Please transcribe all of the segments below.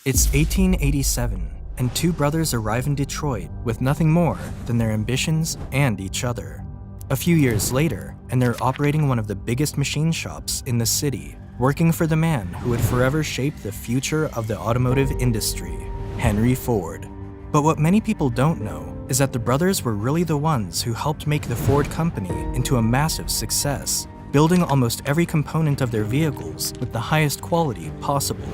It's 1887, and two brothers arrive in Detroit with nothing more than their ambitions and each other. A few years later, and they're operating one of the biggest machine shops in the city, working for the man who would forever shape the future of the automotive industry, Henry Ford. But what many people don't know is that the brothers were really the ones who helped make the Ford company into a massive success, building almost every component of their vehicles with the highest quality possible.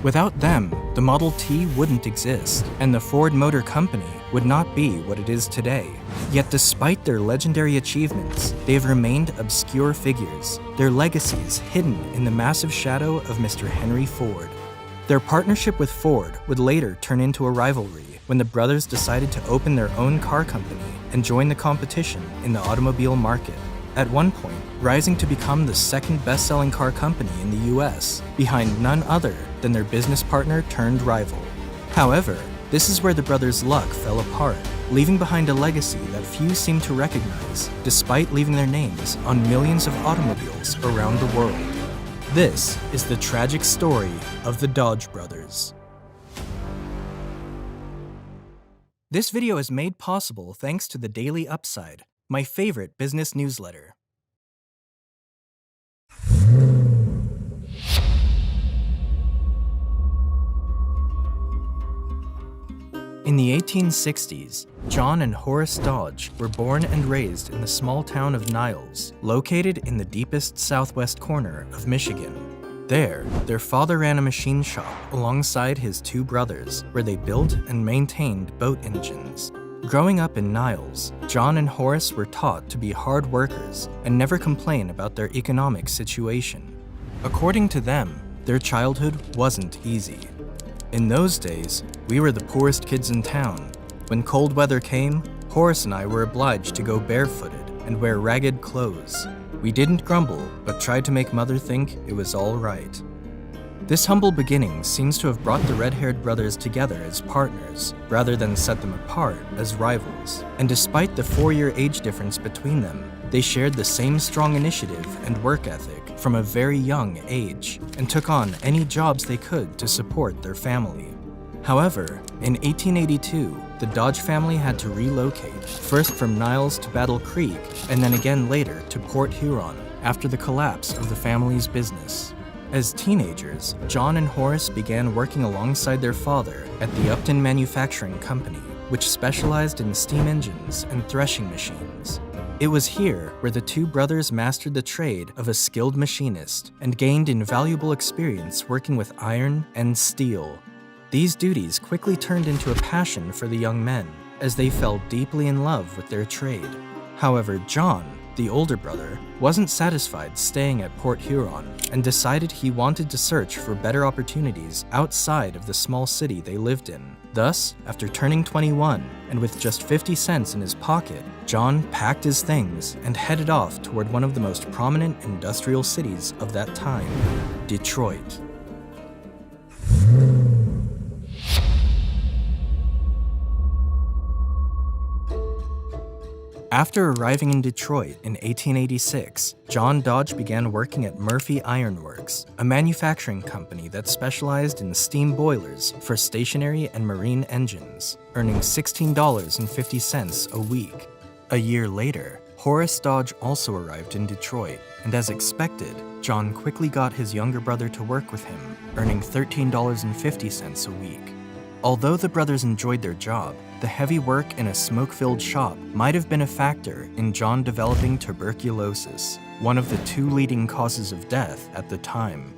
Without them, the Model T wouldn't exist, and the Ford Motor Company would not be what it is today. Yet despite their legendary achievements, they have remained obscure figures, their legacies hidden in the massive shadow of Mr. Henry Ford. Their partnership with Ford would later turn into a rivalry when the brothers decided to open their own car company and join the competition in the automobile market. At one point, rising to become the second best-selling car company in the US, behind none other than their business partner turned rival. However, this is where the brothers' luck fell apart, leaving behind a legacy that few seem to recognize, despite leaving their names on millions of automobiles around the world. This is the tragic story of the Dodge brothers. This video is made possible thanks to the Daily Upside, my favorite business newsletter. In the 1860s, John and Horace Dodge were born and raised in the small town of Niles, located in the deepest southwest corner of Michigan. There, their father ran a machine shop alongside his two brothers, where they built and maintained boat engines. Growing up in Niles, John and Horace were taught to be hard workers and never complain about their economic situation. According to them, their childhood wasn't easy. In those days, we were the poorest kids in town. When cold weather came, Horace and I were obliged to go barefooted and wear ragged clothes. We didn't grumble, but tried to make Mother think it was all right. This humble beginning seems to have brought the red-haired brothers together as partners, rather than set them apart as rivals. And despite the 4-year age difference between them, they shared the same strong initiative and work ethic from a very young age, and took on any jobs they could to support their family. However, in 1882, the Dodge family had to relocate, first from Niles to Battle Creek, and then again later to Port Huron, after the collapse of the family's business. As teenagers, John and Horace began working alongside their father at the Upton Manufacturing Company, which specialized in steam engines and threshing machines. It was here where the two brothers mastered the trade of a skilled machinist and gained invaluable experience working with iron and steel. These duties quickly turned into a passion for the young men, as they fell deeply in love with their trade. However, John, the older brother, wasn't satisfied staying at Port Huron and decided he wanted to search for better opportunities outside of the small city they lived in. Thus, after turning 21 and with just 50 cents in his pocket, John packed his things and headed off toward one of the most prominent industrial cities of that time, Detroit. After arriving in Detroit in 1886, John Dodge began working at Murphy Iron Works, a manufacturing company that specialized in steam boilers for stationary and marine engines, earning $16.50 a week. A year later, Horace Dodge also arrived in Detroit, and as expected, John quickly got his younger brother to work with him, earning $13.50 a week. Although the brothers enjoyed their job, the heavy work in a smoke-filled shop might have been a factor in John developing tuberculosis, one of the two leading causes of death at the time.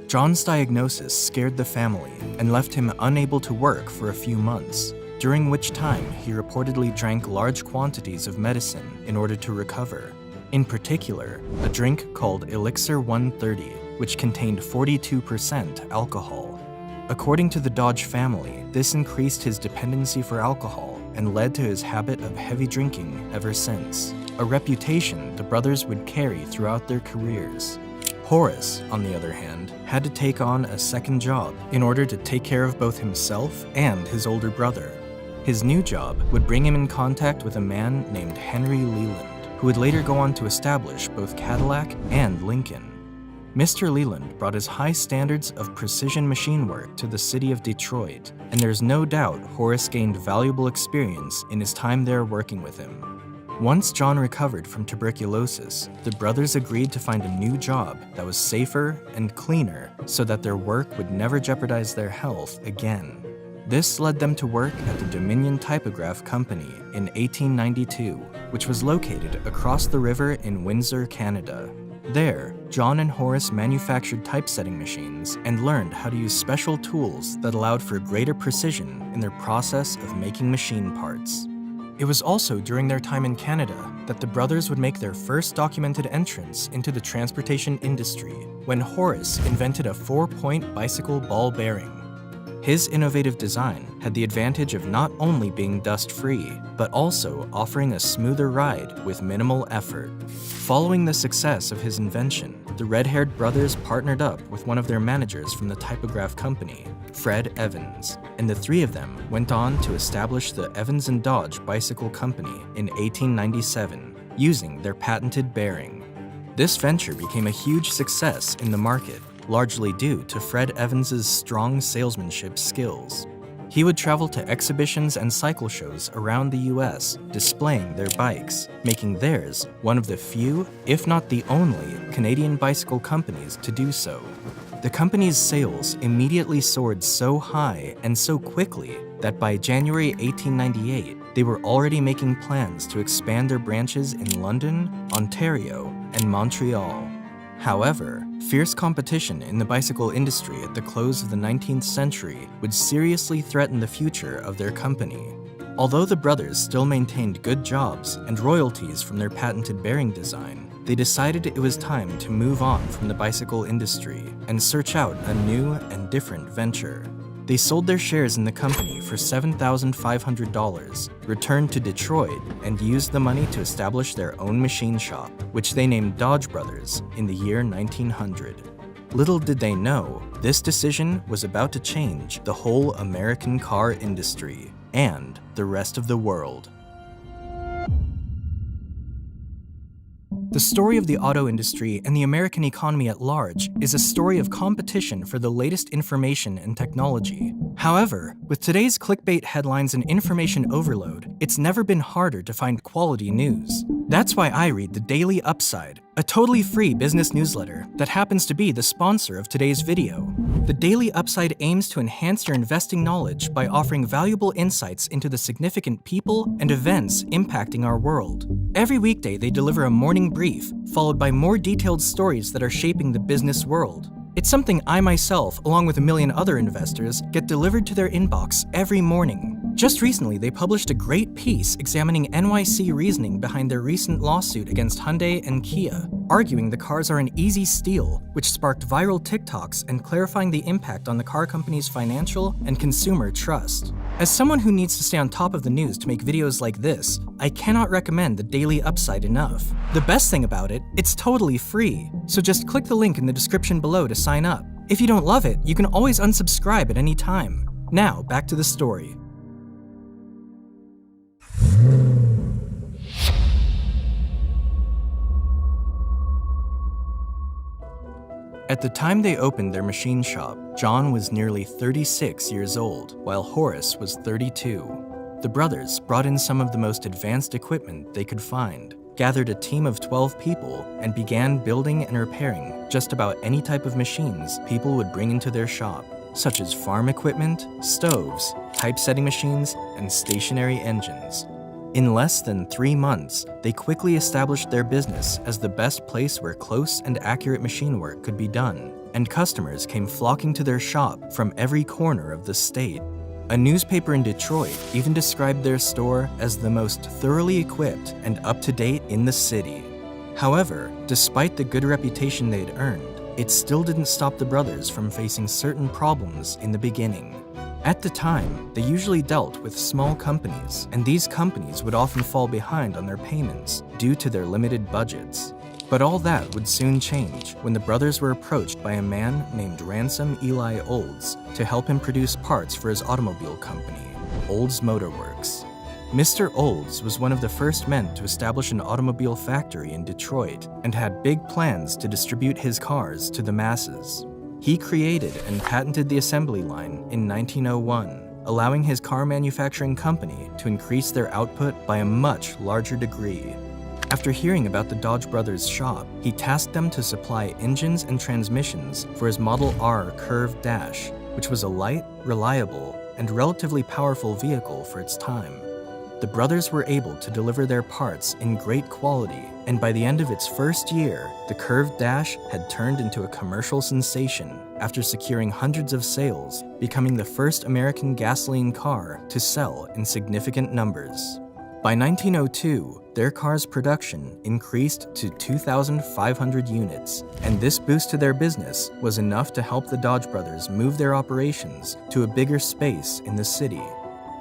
John's diagnosis scared the family and left him unable to work for a few months, during which time he reportedly drank large quantities of medicine in order to recover. In particular, a drink called Elixir 130, which contained 42% alcohol. According to the Dodge family, this increased his dependency for alcohol and led to his habit of heavy drinking ever since, a reputation the brothers would carry throughout their careers. Horace, on the other hand, had to take on a second job in order to take care of both himself and his older brother. His new job would bring him in contact with a man named Henry Leland, who would later go on to establish both Cadillac and Lincoln. Mr. Leland brought his high standards of precision machine work to the city of Detroit, and there's no doubt Horace gained valuable experience in his time there working with him. Once John recovered from tuberculosis, the brothers agreed to find a new job that was safer and cleaner so that their work would never jeopardize their health again. This led them to work at the Dominion Typograph Company in 1892, which was located across the river in Windsor, Canada. There, John and Horace manufactured typesetting machines and learned how to use special tools that allowed for greater precision in their process of making machine parts. It was also during their time in Canada that the brothers would make their first documented entrance into the transportation industry when Horace invented a 4-point bicycle ball bearing. His innovative design had the advantage of not only being dust-free, but also offering a smoother ride with minimal effort. Following the success of his invention, the red-haired brothers partnered up with one of their managers from the typograph company, Fred Evans, and the three of them went on to establish the Evans & Dodge Bicycle Company in 1897, using their patented bearing. This venture became a huge success in the market, largely due to Fred Evans's strong salesmanship skills. He would travel to exhibitions and cycle shows around the US, displaying their bikes, making theirs one of the few, if not the only, Canadian bicycle companies to do so. The company's sales immediately soared so high and so quickly that by January 1898, they were already making plans to expand their branches in London, Ontario, and Montreal. However, fierce competition in the bicycle industry at the close of the 19th century would seriously threaten the future of their company. Although the brothers still maintained good jobs and royalties from their patented bearing design, they decided it was time to move on from the bicycle industry and search out a new and different venture. They sold their shares in the company for $7,500, returned to Detroit, and used the money to establish their own machine shop, which they named Dodge Brothers in the year 1900. Little did they know, this decision was about to change the whole American car industry and the rest of the world. The story of the auto industry and the American economy at large is a story of competition for the latest information and technology. However, with today's clickbait headlines and information overload, it's never been harder to find quality news. That's why I read the Daily Upside, a totally free business newsletter that happens to be the sponsor of today's video. The Daily Upside aims to enhance your investing knowledge by offering valuable insights into the significant people and events impacting our world. Every weekday, they deliver a morning brief, followed by more detailed stories that are shaping the business world. It's something I myself, along with a million other investors, get delivered to their inbox every morning. Just recently, they published a great piece examining NYC reasoning behind their recent lawsuit against Hyundai and Kia, arguing the cars are an easy steal, which sparked viral TikToks and clarifying the impact on the car company's financial and consumer trust. As someone who needs to stay on top of the news to make videos like this, I cannot recommend the Daily Upside enough. The best thing about it, it's totally free, so just click the link in the description below to sign up. If you don't love it, you can always unsubscribe at any time. Now, back to the story. At the time they opened their machine shop, John was nearly 36 years old, while Horace was 32. The brothers brought in some of the most advanced equipment they could find, gathered a team of 12 people, and began building and repairing just about any type of machines people would bring into their shop, such as farm equipment, stoves, typesetting machines, and stationary engines. In less than 3 months, they quickly established their business as the best place where close and accurate machine work could be done, and customers came flocking to their shop from every corner of the state. A newspaper in Detroit even described their store as the most thoroughly equipped and up-to-date in the city. However, despite the good reputation they'd earned, it still didn't stop the brothers from facing certain problems in the beginning. At the time, they usually dealt with small companies, and these companies would often fall behind on their payments due to their limited budgets. But all that would soon change when the brothers were approached by a man named Ransom Eli Olds to help him produce parts for his automobile company, Olds Motor Works. Mr. Olds was one of the first men to establish an automobile factory in Detroit and had big plans to distribute his cars to the masses. He created and patented the assembly line in 1901, allowing his car manufacturing company to increase their output by a much larger degree. After hearing about the Dodge brothers' shop, he tasked them to supply engines and transmissions for his Model R Curved Dash, which was a light, reliable, and relatively powerful vehicle for its time. The brothers were able to deliver their parts in great quality, and by the end of its first year, the Curved Dash had turned into a commercial sensation after securing hundreds of sales, becoming the first American gasoline car to sell in significant numbers. By 1902, their car's production increased to 2,500 units, and this boost to their business was enough to help the Dodge brothers move their operations to a bigger space in the city.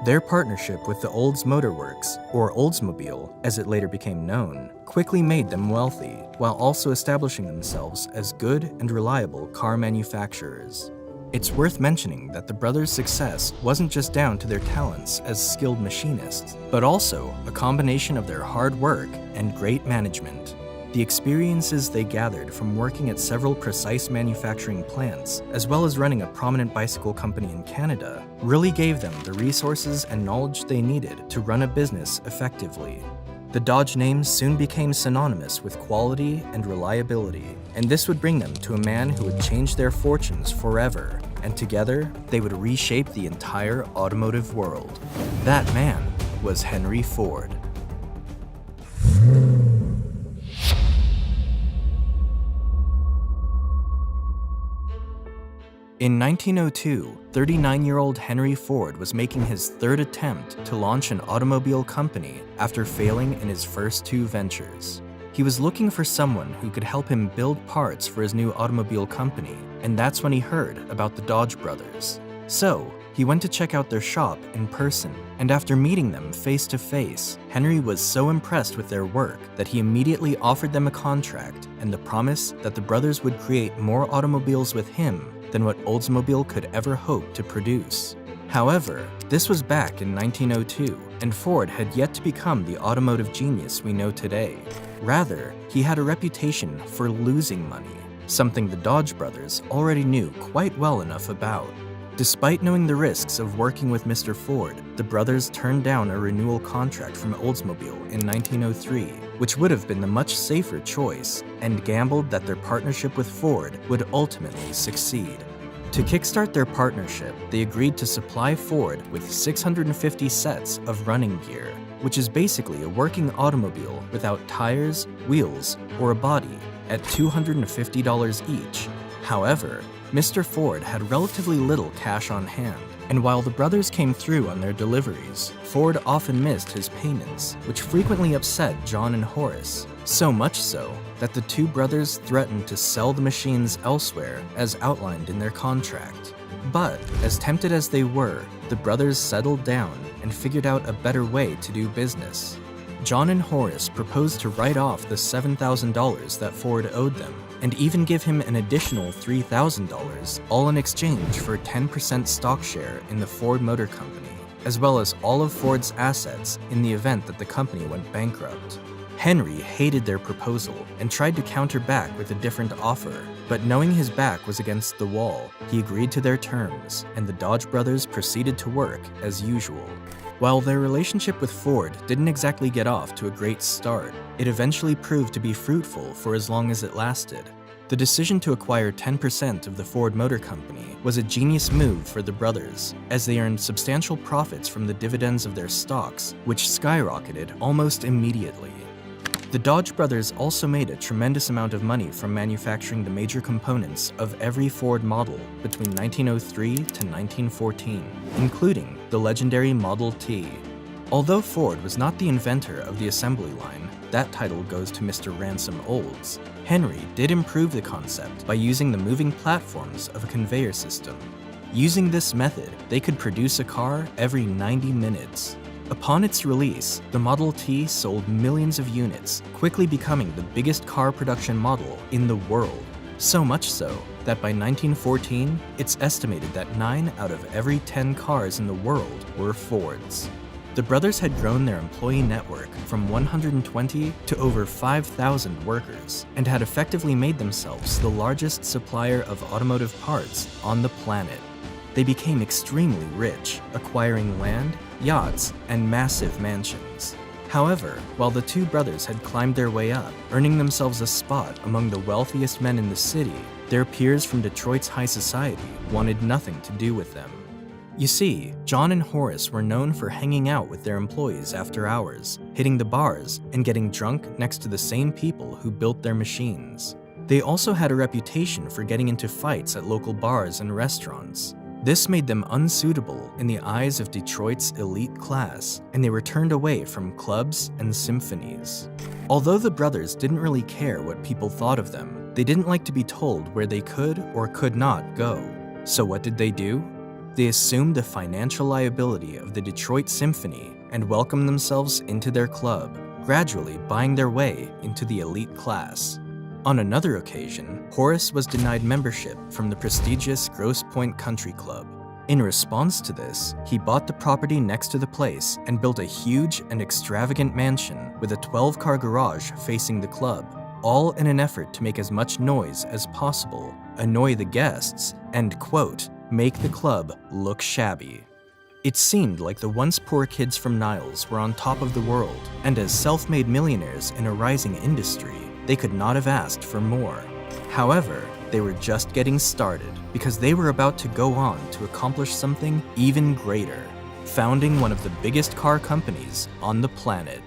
Their partnership with the Olds Motor Works, or Oldsmobile as it later became known, quickly made them wealthy, while also establishing themselves as good and reliable car manufacturers. It's worth mentioning that the brothers' success wasn't just down to their talents as skilled machinists, but also a combination of their hard work and great management. The experiences they gathered from working at several precise manufacturing plants, as well as running a prominent bicycle company in Canada, really gave them the resources and knowledge they needed to run a business effectively. The Dodge name soon became synonymous with quality and reliability, and this would bring them to a man who would change their fortunes forever, and together they would reshape the entire automotive world. That man was Henry Ford. In 1902, 39-year-old Henry Ford was making his third attempt to launch an automobile company after failing in his first two ventures. He was looking for someone who could help him build parts for his new automobile company, and that's when he heard about the Dodge brothers. So, he went to check out their shop in person, and after meeting them face to face, Henry was so impressed with their work that he immediately offered them a contract and the promise that the brothers would create more automobiles with him than what Oldsmobile could ever hope to produce. However, this was back in 1902, and Ford had yet to become the automotive genius we know today. Rather, he had a reputation for losing money, something the Dodge brothers already knew quite well enough about. Despite knowing the risks of working with Mr. Ford, the brothers turned down a renewal contract from Oldsmobile in 1903, which would have been the much safer choice, and gambled that their partnership with Ford would ultimately succeed. To kickstart their partnership, they agreed to supply Ford with 650 sets of running gear, which is basically a working automobile without tires, wheels, or a body, at $250 each. However, Mr. Ford had relatively little cash on hand, and while the brothers came through on their deliveries, Ford often missed his payments, which frequently upset John and Horace, so much so that the two brothers threatened to sell the machines elsewhere as outlined in their contract. But, as tempted as they were, the brothers settled down and figured out a better way to do business. John and Horace proposed to write off the $7,000 that Ford owed them, and even give him an additional $3,000, all in exchange for a 10% stock share in the Ford Motor Company, as well as all of Ford's assets in the event that the company went bankrupt. Henry hated their proposal and tried to counter back with a different offer, but knowing his back was against the wall, he agreed to their terms, and the Dodge brothers proceeded to work as usual. While their relationship with Ford didn't exactly get off to a great start, it eventually proved to be fruitful for as long as it lasted. The decision to acquire 10% of the Ford Motor Company was a genius move for the brothers, as they earned substantial profits from the dividends of their stocks, which skyrocketed almost immediately. The Dodge brothers also made a tremendous amount of money from manufacturing the major components of every Ford model between 1903 to 1914, including the legendary Model T. Although Ford was not the inventor of the assembly line, that title goes to Mr. Ransom Olds, Henry did improve the concept by using the moving platforms of a conveyor system. Using this method, they could produce a car every 90 minutes. Upon its release, the Model T sold millions of units, quickly becoming the biggest car production model in the world. So much so that by 1914, it's estimated that 9 out of every 10 cars in the world were Fords. The brothers had grown their employee network from 120 to over 5,000 workers and had effectively made themselves the largest supplier of automotive parts on the planet. They became extremely rich, acquiring land, yachts, and massive mansions. However, while the two brothers had climbed their way up, earning themselves a spot among the wealthiest men in the city, their peers from Detroit's high society wanted nothing to do with them. You see, John and Horace were known for hanging out with their employees after hours, hitting the bars, and getting drunk next to the same people who built their machines. They also had a reputation for getting into fights at local bars and restaurants. This made them unsuitable in the eyes of Detroit's elite class, and they were turned away from clubs and symphonies. Although the brothers didn't really care what people thought of them, they didn't like to be told where they could or could not go. So what did they do? They assumed the financial liability of the Detroit Symphony and welcomed themselves into their club, gradually buying their way into the elite class. On another occasion, Horace was denied membership from the prestigious Grosse Pointe Country Club. In response to this, he bought the property next to the place and built a huge and extravagant mansion with a 12-car garage facing the club, all in an effort to make as much noise as possible, annoy the guests, and, quote, make the club look shabby. It seemed like the once poor kids from Niles were on top of the world, and as self-made millionaires in a rising industry, they could not have asked for more. However, they were just getting started because they were about to go on to accomplish something even greater, founding one of the biggest car companies on the planet.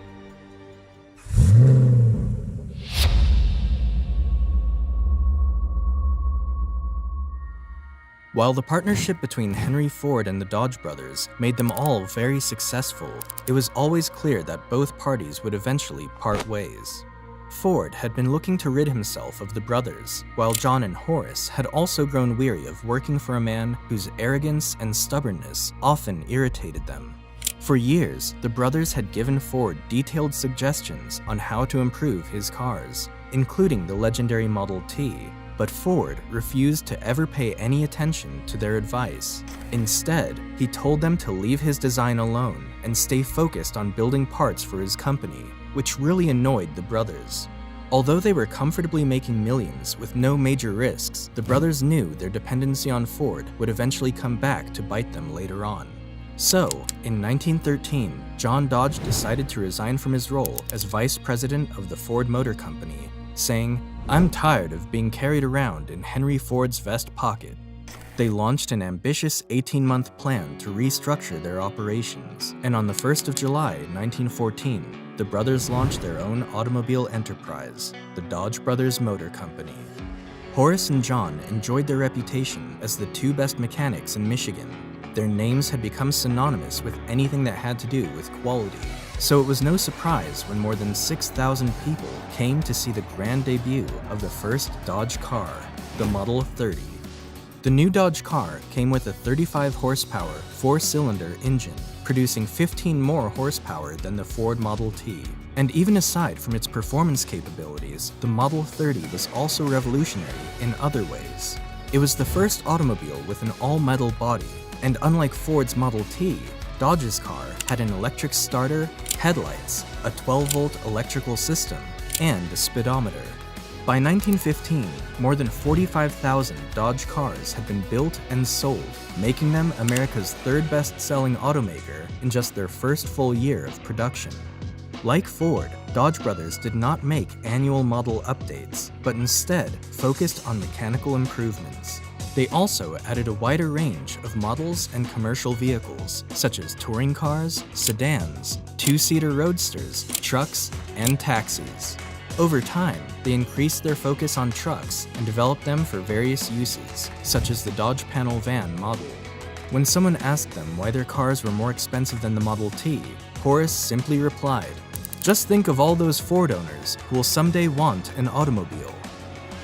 While the partnership between Henry Ford and the Dodge brothers made them all very successful, it was always clear that both parties would eventually part ways. Ford had been looking to rid himself of the brothers, while John and Horace had also grown weary of working for a man whose arrogance and stubbornness often irritated them. For years, the brothers had given Ford detailed suggestions on how to improve his cars, including the legendary Model T, but Ford refused to ever pay any attention to their advice. Instead, he told them to leave his design alone and stay focused on building parts for his company, which really annoyed the brothers. Although they were comfortably making millions with no major risks, the brothers knew their dependency on Ford would eventually come back to bite them later on. So, in 1913, John Dodge decided to resign from his role as vice president of the Ford Motor Company, saying, "I'm tired of being carried around in Henry Ford's vest pocket." They launched an ambitious 18-month plan to restructure their operations, and on the 1st of July, 1914, the brothers launched their own automobile enterprise, the Dodge Brothers Motor Company. Horace and John enjoyed their reputation as the two best mechanics in Michigan. Their names had become synonymous with anything that had to do with quality, so it was no surprise when more than 6,000 people came to see the grand debut of the first Dodge car, the Model 30. The new Dodge car came with a 35 horsepower, 4-cylinder engine, producing 15 more horsepower than the Ford Model T. And even aside from its performance capabilities, the Model 30 was also revolutionary in other ways. It was the first automobile with an all-metal body, and unlike Ford's Model T, Dodge's car had an electric starter, headlights, a 12-volt electrical system, and a speedometer. By 1915, more than 45,000 Dodge cars had been built and sold, making them America's third best-selling automaker in just their first full year of production. Like Ford, Dodge Brothers did not make annual model updates, but instead focused on mechanical improvements. They also added a wider range of models and commercial vehicles, such as touring cars, sedans, two-seater roadsters, trucks, and taxis. Over time, they increased their focus on trucks and developed them for various uses, such as the Dodge panel van model. When someone asked them why their cars were more expensive than the Model T, Horace simply replied, "Just think of all those Ford owners who will someday want an automobile."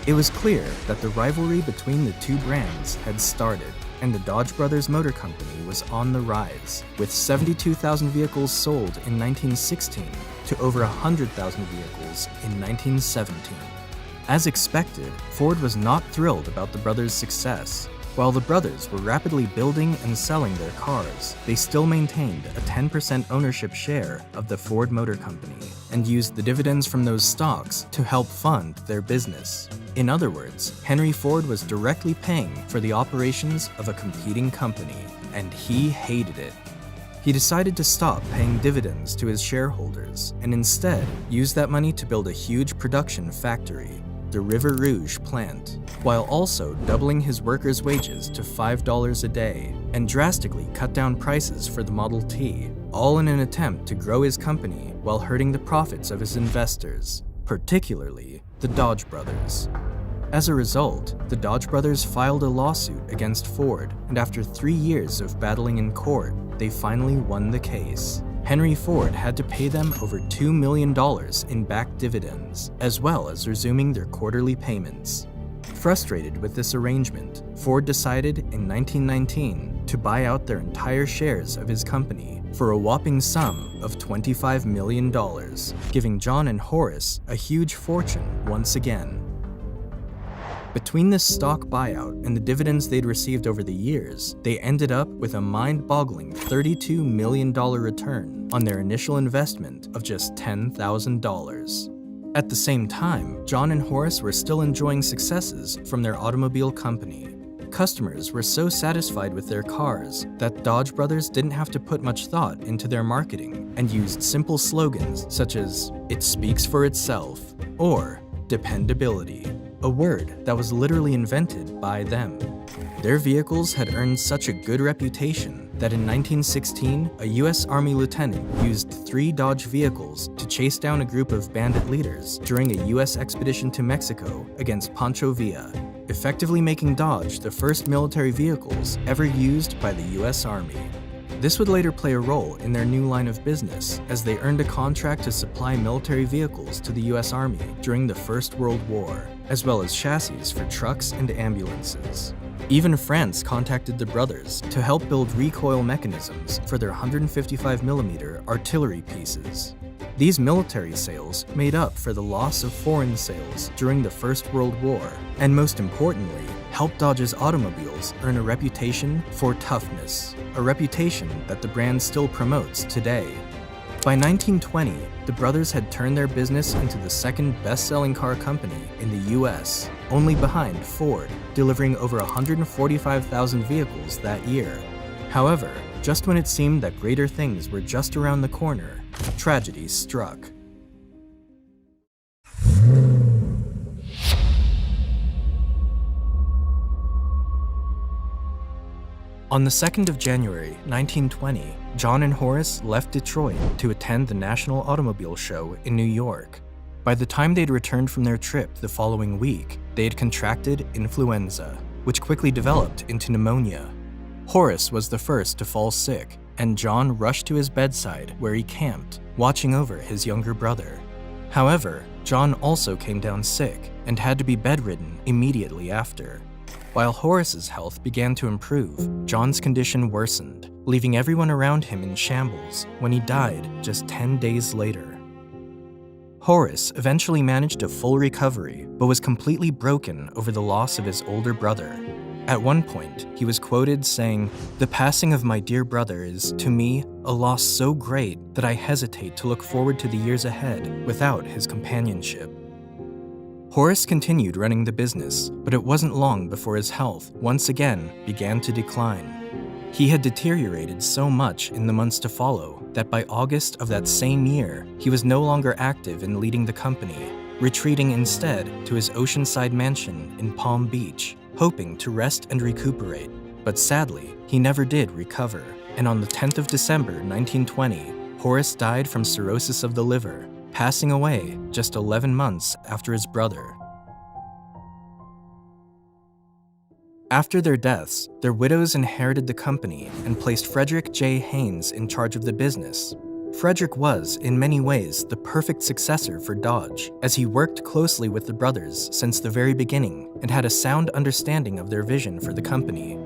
It was clear that the rivalry between the two brands had started, and the Dodge Brothers Motor Company was on the rise, with 72,000 vehicles sold in 1916 to over 100,000 vehicles in 1917. As expected, Ford was not thrilled about the brothers' success. While the brothers were rapidly building and selling their cars, they still maintained a 10% ownership share of the Ford Motor Company and used the dividends from those stocks to help fund their business. In other words, Henry Ford was directly paying for the operations of a competing company, and he hated it. He decided to stop paying dividends to his shareholders and instead use that money to build a huge production factory, the River Rouge plant, while also doubling his workers' wages to $5 a day and drastically cut down prices for the Model T, all in an attempt to grow his company while hurting the profits of his investors, particularly the Dodge brothers. As a result, the Dodge brothers filed a lawsuit against Ford, and after 3 years of battling in court, they finally won the case. Henry Ford had to pay them over $2 million in back dividends, as well as resuming their quarterly payments. Frustrated with this arrangement, Ford decided in 1919 to buy out their entire shares of his company for a whopping sum of $25 million, giving John and Horace a huge fortune once again. Between this stock buyout and the dividends they'd received over the years, they ended up with a mind-boggling $32 million return on their initial investment of just $10,000. At the same time, John and Horace were still enjoying successes from their automobile company. Customers were so satisfied with their cars that Dodge brothers didn't have to put much thought into their marketing and used simple slogans such as "It speaks for itself" or "Dependability," a word that was literally invented by them. Their vehicles had earned such a good reputation that in 1916, a US Army lieutenant used 3 Dodge vehicles to chase down a group of bandit leaders during a US expedition to Mexico against Pancho Villa, effectively making Dodge the first military vehicles ever used by the US Army. This would later play a role in their new line of business, as they earned a contract to supply military vehicles to the US Army during the First World War, as well as chassis for trucks and ambulances. Even France contacted the brothers to help build recoil mechanisms for their 155mm artillery pieces. These military sales made up for the loss of foreign sales during the First World War, and most importantly, helped Dodge's automobiles earn a reputation for toughness, a reputation that the brand still promotes today. By 1920, the brothers had turned their business into the second best-selling car company in the US, only behind Ford, delivering over 145,000 vehicles that year. However, just when it seemed that greater things were just around the corner, tragedy struck. On the 2nd of January, 1920, John and Horace left Detroit to attend the National Automobile Show in New York. By the time they'd returned from their trip the following week, they had contracted influenza, which quickly developed into pneumonia. Horace was the first to fall sick, and John rushed to his bedside where he camped, watching over his younger brother. However, John also came down sick and had to be bedridden immediately after. While Horace's health began to improve, John's condition worsened, leaving everyone around him in shambles when he died just 10 days later. Horace eventually managed a full recovery, but was completely broken over the loss of his older brother. At one point, he was quoted saying, "The passing of my dear brother is, to me, a loss so great that I hesitate to look forward to the years ahead without his companionship." Horace continued running the business, but it wasn't long before his health once again began to decline. He had deteriorated so much in the months to follow that by August of that same year, he was no longer active in leading the company, retreating instead to his oceanside mansion in Palm Beach, hoping to rest and recuperate. But sadly, he never did recover, and on the 10th of December 1920, Horace died from cirrhosis of the liver, passing away just 11 months after his brother. After their deaths, their widows inherited the company and placed Frederick J. Haynes in charge of the business. Frederick was, in many ways, the perfect successor for Dodge, as he worked closely with the brothers since the very beginning and had a sound understanding of their vision for the company.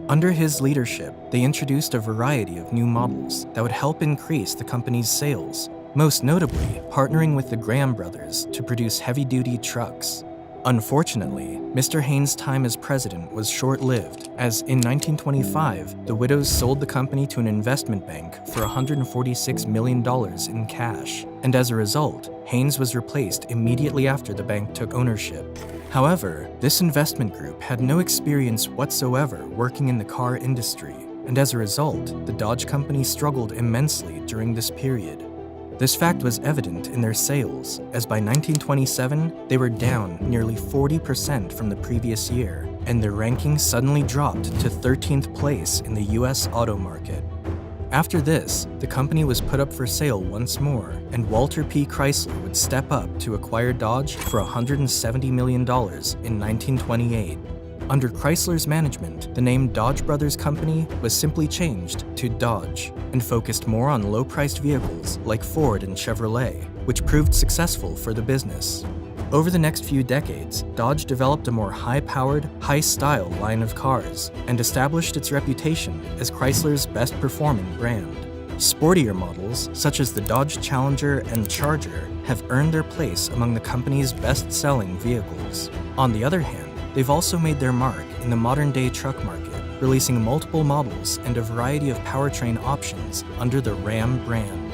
Under his leadership, they introduced a variety of new models that would help increase the company's sales, most notably partnering with the Graham brothers to produce heavy-duty trucks. Unfortunately, Mr. Haynes' time as president was short-lived, as in 1925, the widows sold the company to an investment bank for $146 million in cash, and as a result, Haynes was replaced immediately after the bank took ownership. However, this investment group had no experience whatsoever working in the car industry, and as a result, the Dodge Company struggled immensely during this period. This fact was evident in their sales, as by 1927, they were down nearly 40% from the previous year, and their ranking suddenly dropped to 13th place in the US auto market. After this, the company was put up for sale once more, and Walter P. Chrysler would step up to acquire Dodge for $170 million in 1928. Under Chrysler's management, the name Dodge Brothers Company was simply changed to Dodge and focused more on low-priced vehicles like Ford and Chevrolet, which proved successful for the business. Over the next few decades, Dodge developed a more high-powered, high-style line of cars and established its reputation as Chrysler's best-performing brand. Sportier models, such as the Dodge Challenger and Charger, have earned their place among the company's best-selling vehicles. On the other hand, they've also made their mark in the modern-day truck market, releasing multiple models and a variety of powertrain options under the Ram brand.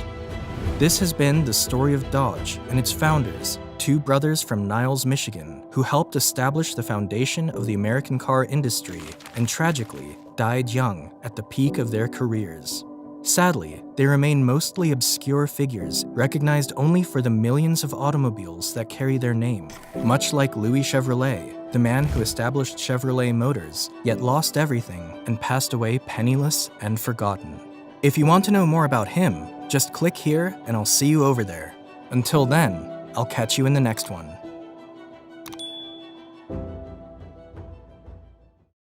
This has been the story of Dodge and its founders, two brothers from Niles, Michigan, who helped establish the foundation of the American car industry and tragically died young at the peak of their careers. Sadly, they remain mostly obscure figures recognized only for the millions of automobiles that carry their name, much like Louis Chevrolet, the man who established Chevrolet Motors, yet lost everything and passed away penniless and forgotten. If you want to know more about him, just click here and I'll see you over there. Until then, I'll catch you in the next one.